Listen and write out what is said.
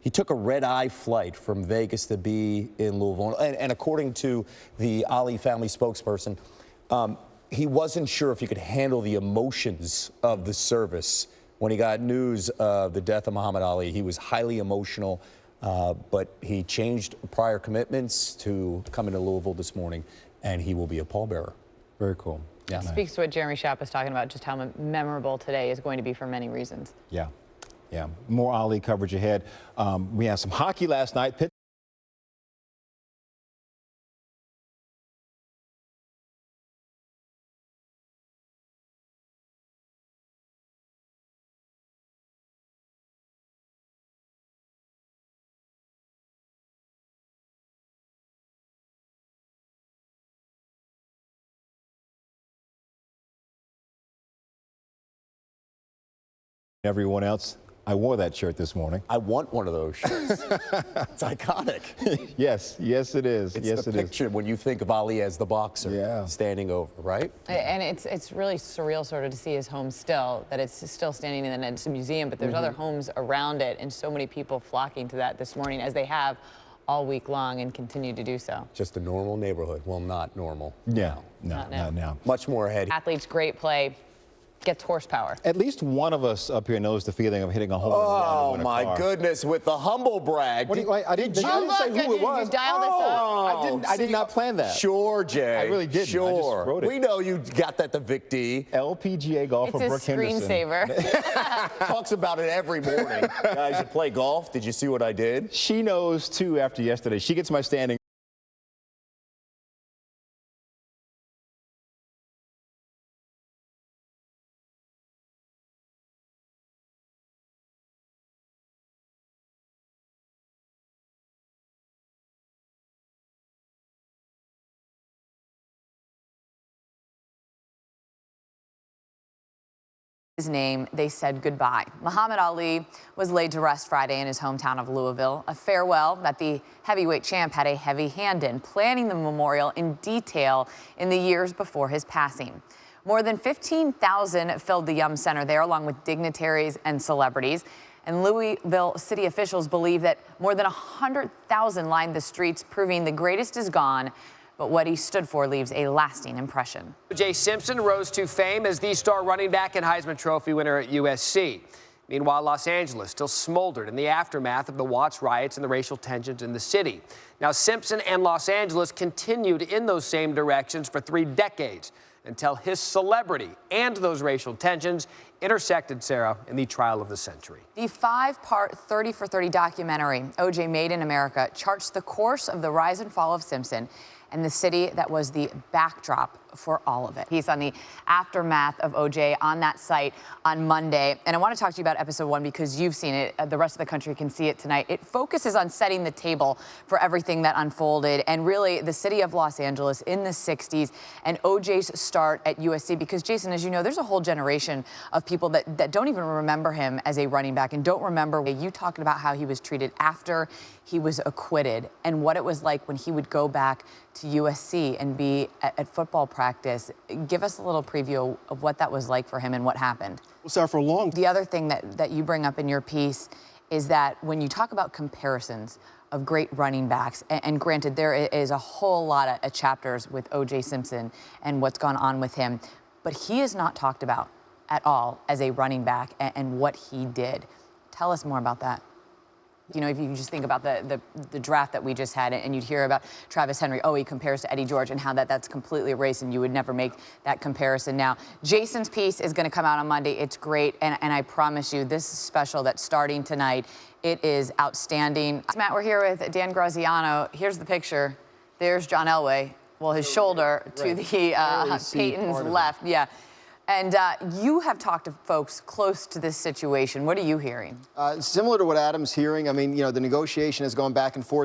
he took a red-eye flight from Vegas to be in Louisville. And according to the Ali family spokesperson, he wasn't sure if he could handle the emotions of the service. When he got news of the death of Muhammad Ali, he was highly emotional, but he changed prior commitments to come into Louisville this morning, and he will be a pallbearer. Very cool. Yeah. It speaks to what Jeremy Schaap was talking about, just how memorable today is going to be for many reasons. Yeah. Yeah. More Ali coverage ahead. We had some hockey last night. Everyone else, I wore that shirt this morning. I want one of those shirts. It's iconic. Yes, yes it is. It's the picture when you think of Ali as the boxer standing over, right? And it's really surreal sort of to see his home still, that it's still standing and it's a museum, but there's other homes around it, and so many people flocking to that this morning, as they have all week long and continue to do so. Just a normal neighborhood. Well, not normal. Yeah, not now. Much more ahead. Athletes, great play. Gets horsepower. At least one of us up here knows the feeling of hitting a hole in Oh, the run my goodness, with the humble brag. I didn't say who it was. You dial this up. I did not plan that. Sure, Jay. I really didn't. Sure. I just wrote it. We know you got that to Vic D. LPGA golfer Brooke Henderson. It's a screensaver. Talks about it every morning. Guys, you play golf? Did you see what I did? She knows, too, after yesterday. She gets my standing. His name, they said goodbye. Muhammad Ali was laid to rest Friday in his hometown of Louisville, a farewell that the heavyweight champ had a heavy hand in, planning the memorial in detail in the years before his passing. More than 15,000 filled the Yum Center there, along with dignitaries and celebrities. And Louisville city officials believe that more than 100,000 lined the streets, proving the greatest is gone, but what he stood for leaves a lasting impression. O.J. Simpson rose to fame as the star running back and Heisman Trophy winner at USC. Meanwhile, Los Angeles still smoldered in the aftermath of the Watts riots and the racial tensions in the city. Now, Simpson and Los Angeles continued in those same directions for 3 decades until his celebrity and those racial tensions intersected, Sarah, in the trial of the century. The 5-part 30 for 30 documentary, O.J. Made in America, charts the course of the rise and fall of Simpson and the city that was the backdrop for all of it. He's on the aftermath of O.J. on that site on Monday. And I want to talk to you about episode 1 because you've seen it. The rest of the country can see it tonight. It focuses on setting the table for everything that unfolded and really the city of Los Angeles in the 60s and O.J.'s start at USC. Because, Jason, as you know, there's a whole generation of people that don't even remember him as a running back and don't remember you talking about how he was treated after he was acquitted and what it was like when he would go back to USC and be at football practice. Give us a little preview of what that was like for him and what happened. Well, Sarah, for a long... The other thing that you bring up in your piece is that when you talk about comparisons of great running backs, and granted, there is a whole lot of chapters with O.J. Simpson and what's gone on with him, but he is not talked about at all as a running back and what he did. Tell us more about that. You know, if you just think about the draft that we just had and you'd hear about Travis Henry, oh, he compares to Eddie George and how that's completely erased and you would never make that comparison now. Jason's piece is going to come out on Monday. It's great. And I promise you, this special that's starting tonight, it is outstanding. Matt, we're here with Dan Graziano. Here's the picture. There's John Elway. Well, his shoulder to the Peyton's left. Yeah. And you have talked to folks close to this situation. What are you hearing? Similar to what Adam's hearing. I mean, you know, the negotiation has gone back and forth.